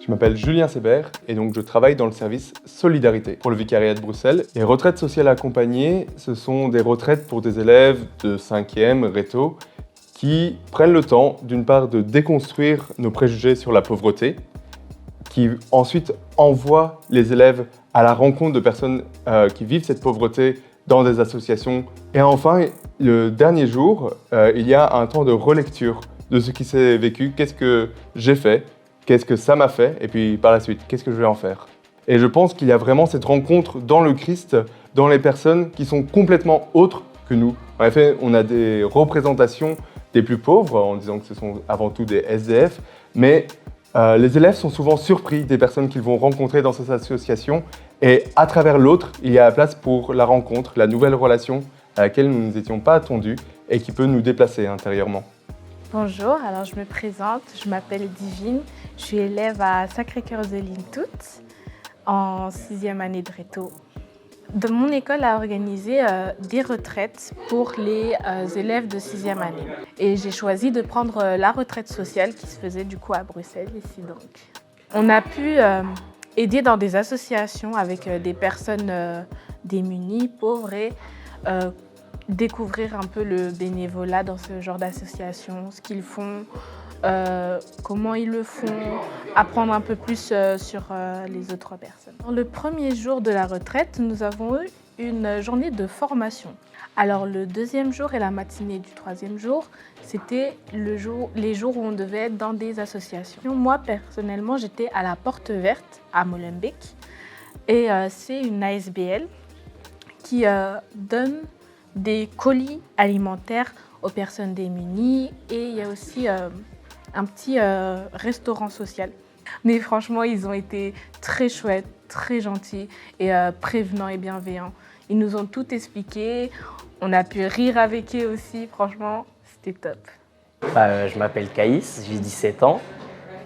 Je m'appelle Julien Sébert et donc je travaille dans le service Solidarité pour le Vicariat de Bruxelles. Les retraites sociales accompagnées, ce sont des retraites pour des élèves de 5e, réto, qui prennent le temps, d'une part, de déconstruire nos préjugés sur la pauvreté, qui ensuite envoient les élèves à la rencontre de personnes qui vivent cette pauvreté dans des associations. Et enfin, le dernier jour, il y a un temps de relecture de ce qui s'est vécu, qu'est-ce que j'ai fait, qu'est-ce que ça m'a fait, et puis par la suite, qu'est-ce que je vais en faire. Et je pense qu'il y a vraiment cette rencontre dans le Christ, dans les personnes qui sont complètement autres que nous. En effet, on a des représentations des plus pauvres, en disant que ce sont avant tout des SDF, mais les élèves sont souvent surpris des personnes qu'ils vont rencontrer dans ces associations, et à travers l'autre, il y a la place pour la rencontre, la nouvelle relation à laquelle nous n'étions pas attendus et qui peut nous déplacer intérieurement. Bonjour, alors je me présente, je m'appelle Divine, je suis élève à Sacré-Cœur de Lintout en 6e année de réto. Mon école a organisé des retraites pour les élèves de 6e année. Et j'ai choisi de prendre la retraite sociale qui se faisait du coup à Bruxelles ici donc. On a pu aider dans des associations avec des personnes démunies, pauvres et découvrir un peu le bénévolat dans ce genre d'association, ce qu'ils font, comment ils le font, apprendre un peu plus sur les autres personnes. Dans le premier jour de la retraite, nous avons eu une journée de formation. Alors le deuxième jour et la matinée du troisième jour, c'était les jours où on devait être dans des associations. Moi, personnellement, j'étais à la Porte Verte à Molenbeek et c'est une ASBL qui donne des colis alimentaires aux personnes démunies et il y a aussi un petit restaurant social. Mais franchement, ils ont été très chouettes, très gentils et prévenants et bienveillants. Ils nous ont tout expliqué, on a pu rire avec eux aussi, franchement, c'était top. Je m'appelle Caïs, j'ai 17 ans.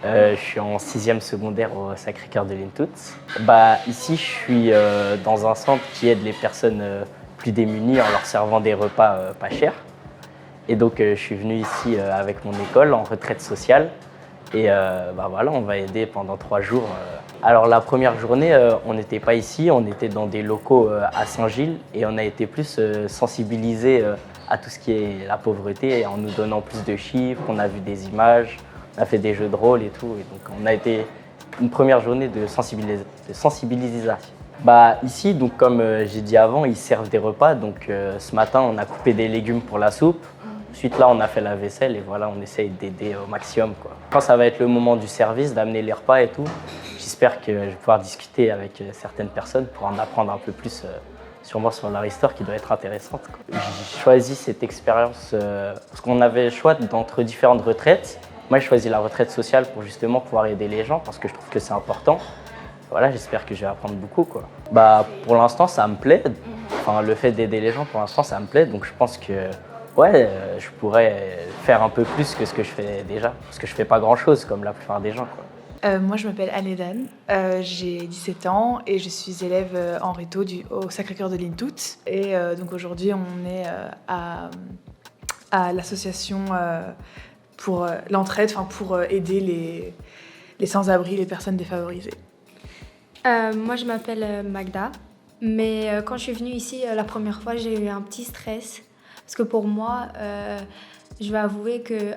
Je suis en 6e secondaire au Sacré-Cœur de Lintout. Ici, je suis dans un centre qui aide les personnes plus démunies en leur servant des repas pas chers. Et donc, je suis venu ici avec mon école en retraite sociale. Et voilà, on va aider pendant 3 jours. Alors, la première journée, on n'était pas ici, on était dans des locaux à Saint-Gilles et on a été plus sensibilisés à tout ce qui est la pauvreté en nous donnant plus de chiffres, on a vu des images, on a fait des jeux de rôle et tout. Et donc, on a été une première journée de sensibilisation. Ici, donc, comme j'ai dit avant, ils servent des repas. Donc, ce matin, on a coupé des légumes pour la soupe. Ensuite, là, on a fait la vaisselle et voilà, on essaye d'aider au maximum, quoi. Quand ça va être le moment du service, d'amener les repas et tout, j'espère que je vais pouvoir discuter avec certaines personnes pour en apprendre un peu plus sûrement sur leur histoire qui doit être intéressante, quoi. J'ai choisi cette expérience parce qu'on avait le choix d'entre différentes retraites. Moi, j'ai choisi la retraite sociale pour justement pouvoir aider les gens parce que je trouve que c'est important. Voilà, j'espère que je vais apprendre beaucoup, quoi. Pour l'instant, ça me plaît. Enfin, le fait d'aider les gens, pour l'instant, ça me plaît. Donc, je pense que je pourrais faire un peu plus que ce que je fais déjà. Parce que je fais pas grand-chose, comme la plupart des gens, quoi. Moi, je m'appelle Anne-Edan, j'ai 17 ans et je suis élève en réto au Sacré-Cœur de Lintout. Et donc aujourd'hui, on est à l'association pour l'entraide, pour aider les sans-abri, les personnes défavorisées. Moi, je m'appelle Magda, mais quand je suis venue ici la première fois, j'ai eu un petit stress. Parce que pour moi, je vais avouer que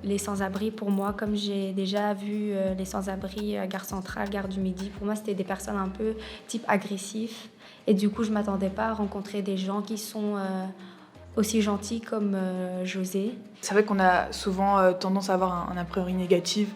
les sans-abri, pour moi, comme j'ai déjà vu les sans-abri, Gare Centrale, Gare du Midi, pour moi, c'était des personnes un peu type agressif. Et du coup, je ne m'attendais pas à rencontrer des gens qui sont aussi gentils comme José. C'est vrai qu'on a souvent tendance à avoir un a priori négatif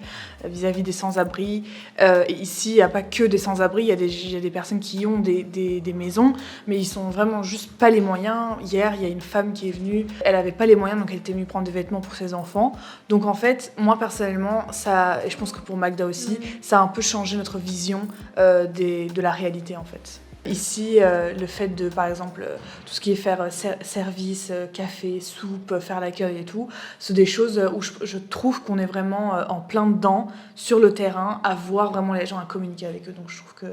vis-à-vis des sans-abri. Et ici, il n'y a pas que des sans-abri, il y a des personnes qui ont des maisons, mais ils sont vraiment juste pas les moyens. Hier, il y a une femme qui est venue, elle n'avait pas les moyens, donc elle était venue prendre des vêtements pour ses enfants. Donc en fait, moi personnellement, ça, et je pense que pour Magda aussi, ça a un peu changé notre vision de la réalité en fait. Ici, le fait de, par exemple, tout ce qui est faire service, café, soupe, faire l'accueil et tout, c'est des choses où je trouve qu'on est vraiment en plein dedans, sur le terrain, à voir vraiment les gens, à communiquer avec eux. Donc je trouve que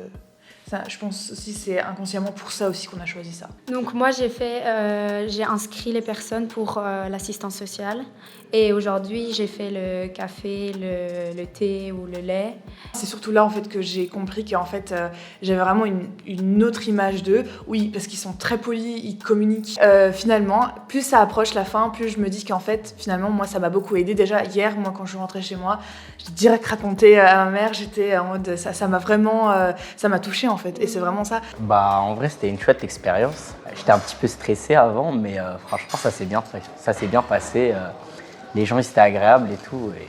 Ça, je pense aussi c'est inconsciemment pour ça aussi qu'on a choisi ça. Donc moi j'ai inscrit les personnes pour l'assistance sociale et aujourd'hui j'ai fait le café, le thé ou le lait. C'est surtout là en fait que j'ai compris qu'en fait j'avais vraiment une autre image d'eux. Oui, parce qu'ils sont très polis, ils communiquent. Finalement, plus ça approche la fin, plus je me dis qu'en fait finalement moi ça m'a beaucoup aidé. Déjà hier, moi quand je suis rentrée chez moi, j'ai direct raconté à ma mère, j'étais en mode ça m'a vraiment ça m'a touchée en fait et c'est vraiment ça. Bah, en vrai, c'était une chouette expérience. J'étais un petit peu stressé avant, mais franchement, ça s'est bien passé. Les gens, ils étaient agréables et tout. Et...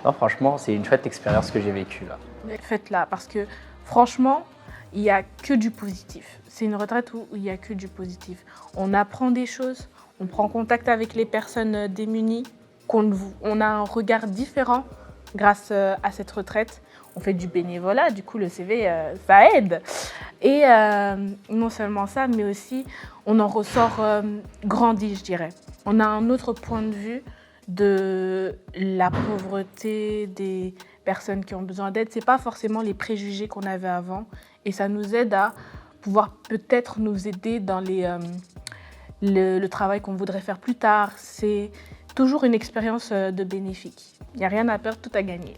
Non, franchement, c'est une chouette expérience que j'ai vécue là. Faites-la parce que franchement, il n'y a que du positif. C'est une retraite où il n'y a que du positif. On apprend des choses, on prend contact avec les personnes démunies, on a un regard différent grâce à cette retraite. On fait du bénévolat, du coup le CV, ça aide. Et non seulement ça, mais aussi on en ressort grandi, je dirais. On a un autre point de vue de la pauvreté des personnes qui ont besoin d'aide. C'est pas forcément les préjugés qu'on avait avant. Et ça nous aide à pouvoir peut-être nous aider dans le travail qu'on voudrait faire plus tard. C'est toujours une expérience de bénéfique. Il n'y a rien à perdre, tout à gagner.